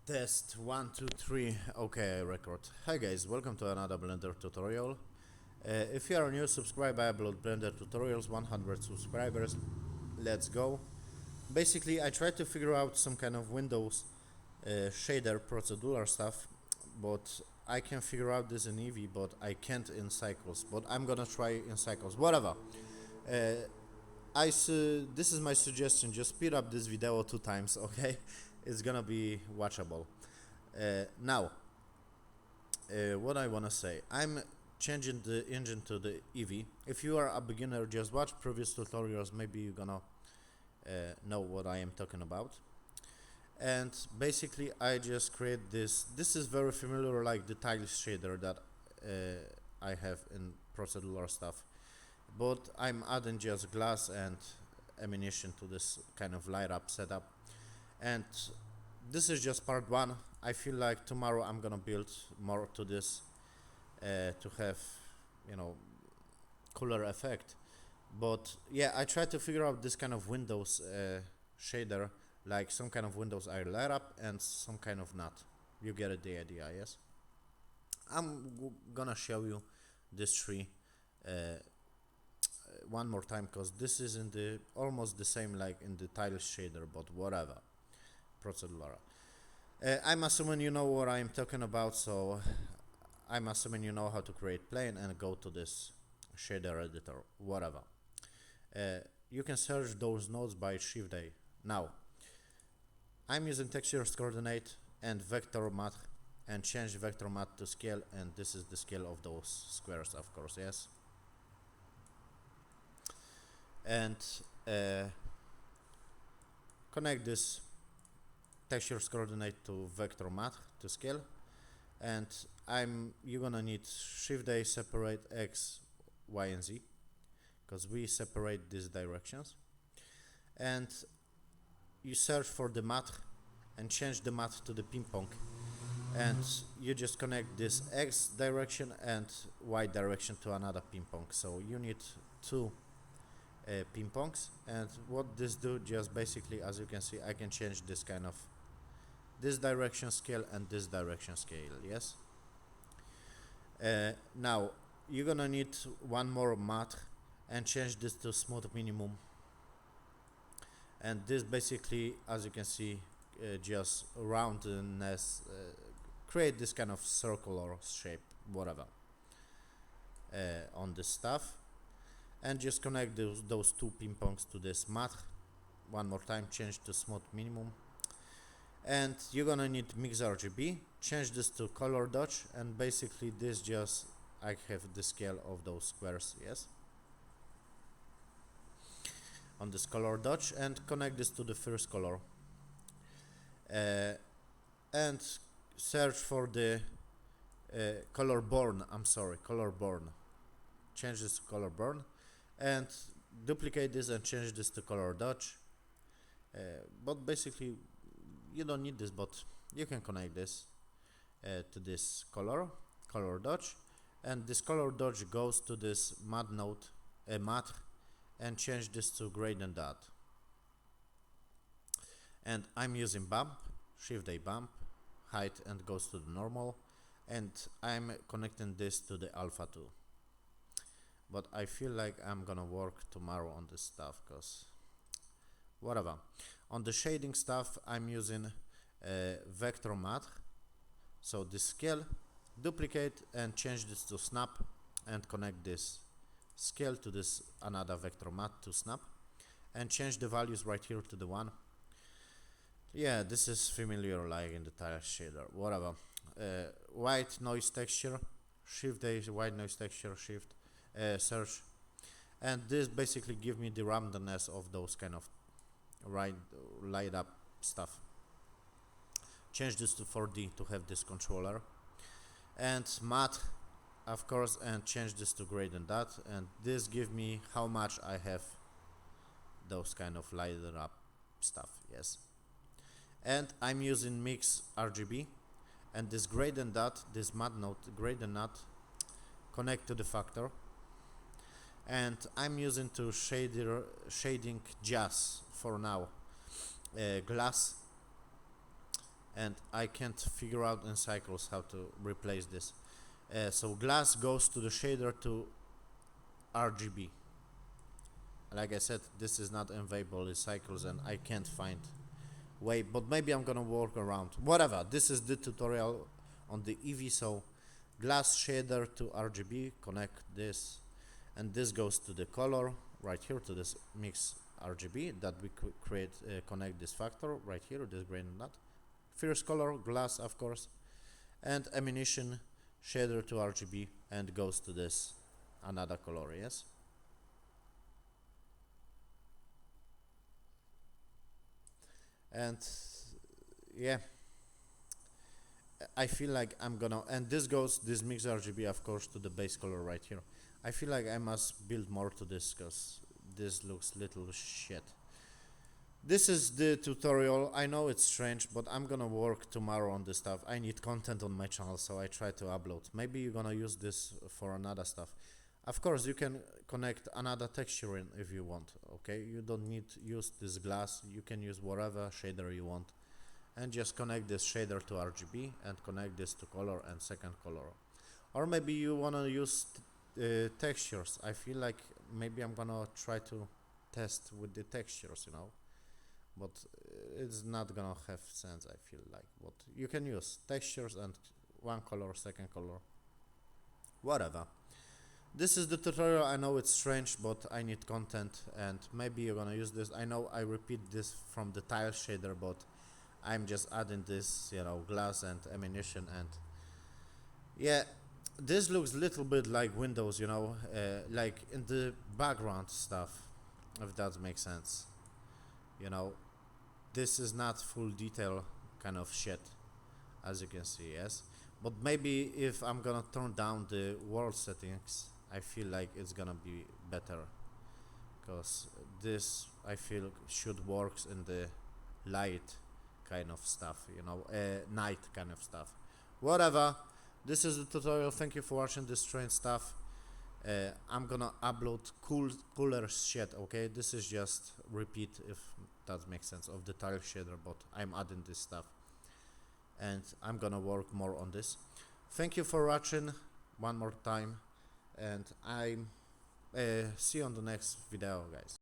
Test 1, 2, 3. Okay, record. Hi guys, welcome to another Blender tutorial. If you are new, subscribe. I upload Blender tutorials, 100 subscribers. Let's go. Basically, I tried to figure out some kind of Windows shader procedural stuff, but I can figure out this in Eevee, but I can't in Cycles. But I'm gonna try in Cycles. Whatever. Uh, this is my suggestion. Just speed up this video 2 times, okay? It's gonna be watchable. Now, what I wanna say, I'm changing the engine to the Eevee. If you are a beginner, just watch previous tutorials. Maybe you're gonna know what I am talking about. And basically, I just create this. This is very familiar, like the tile shader that I have in procedural stuff. But I'm adding just glass and ammunition to this kind of light up setup. And this is just part one. I feel like tomorrow I'm gonna build more to this to have, you know, cooler effect. But yeah, I tried to figure out this kind of Windows shader, like some kind of Windows I light up and some kind of not. You get it, the idea, yes? Gonna show you this tree one more time, because this is in the almost the same like in the tile shader, but whatever. Procedural. I'm assuming you know what I'm talking about, so I'm assuming you know how to create plane and go to this shader editor, whatever. You can search those nodes by Shift A. Now, I'm using textures coordinate and vector math and change vector math to scale, and this is the scale of those squares, of course, yes. And connect this textures coordinate to vector math to scale, and you're gonna need Shift A separate X, Y, and Z, because we separate these directions. And you search for the math and change the math to the ping pong, and you just connect this X direction and Y direction to another ping pong. So you need two ping pongs, and what this do, just basically, as you can see, I can change this kind of this direction scale and this direction scale, yes. Now you're gonna need one more math and change this to smooth minimum, and this basically, as you can see, just roundness, create this kind of circle or shape, whatever, on this stuff, and just connect those two ping pongs to this math one more time, change to smooth minimum. And you're gonna need mix RGB, change this to color dodge, and basically this just, I have the scale of those squares, yes, on this color dodge, and connect this to the first color, and search for the color born, change this to color born, and duplicate this and change this to color dodge. But basically you don't need this, but you can connect this to this color dodge, and this color dodge goes to this math node, math, and change this to gradient dot. And I'm using bump, Shift A bump, height, and goes to the normal, and I'm connecting this to the alpha 2. But I feel like I'm gonna work tomorrow on this stuff, because whatever. On the shading stuff, I'm using vector math. So this scale, duplicate and change this to snap, and connect this scale to this another vector math to snap, and change the values right here to the 1. Yeah, this is familiar, like in the tile shader, whatever. White noise texture, Shift A, white noise texture, Shift search, and this basically give me the randomness of those kind of light up stuff. Change this to 4D to have this controller, and math, of course, and change this to gradient dot, and this give me how much I have those kind of lighted up stuff, yes. And I'm using mix RGB, and this gradient dot, this math node gradient dot, connect to the factor, and I'm using to shading jazz for now, glass, and I can't figure out in cycles how to replace this. So glass goes to the shader to RGB. Like I said, this is not available in cycles and I can't find way, but maybe I'm gonna work around. Whatever, this is the tutorial on the EV. So glass shader to RGB, connect this, and this goes to the color right here, to this mix RGB that we could create, connect this factor right here, this green nut. First color, glass of course, and ammunition shader to RGB, and goes to this another color, yes. And yeah, I feel like I'm gonna, and this goes, this mix RGB of course to the base color right here. I feel like I must build more to this because this looks little shit. This is the tutorial. I know it's strange, but I'm gonna work tomorrow on this stuff. I need content on my channel, so I try to upload. Maybe you're gonna use this for another stuff. Of course, you can connect another texture in if you want, okay? You don't need to use this glass. You can use whatever shader you want. And just connect this shader to RGB and connect this to color and second color. Or maybe you wanna use textures. I feel like maybe I'm gonna try to test with the textures, you know, but it's not gonna have sense, I feel like. But you can use textures and one color, second color, whatever. This is the tutorial. I know it's strange, but I need content and maybe you're gonna use this. I know I repeat this from the tile shader, but I'm just adding this, you know, glass and ammunition, and yeah, this looks a little bit like Windows, you know, like in the background stuff, if that makes sense. You know, this is not full detail kind of shit, as you can see, yes. But maybe if I'm gonna turn down the world settings, I feel like it's gonna be better, because this I feel should works in the light kind of stuff, you know, night kind of stuff. Whatever. This is the tutorial. Thank you for watching this strange stuff. I'm gonna upload cooler shit, okay? This is just repeat, if that makes sense, of the tile shader, but I'm adding this stuff and I'm gonna work more on this. Thank you for watching one more time, and I'm see you on the next video, guys.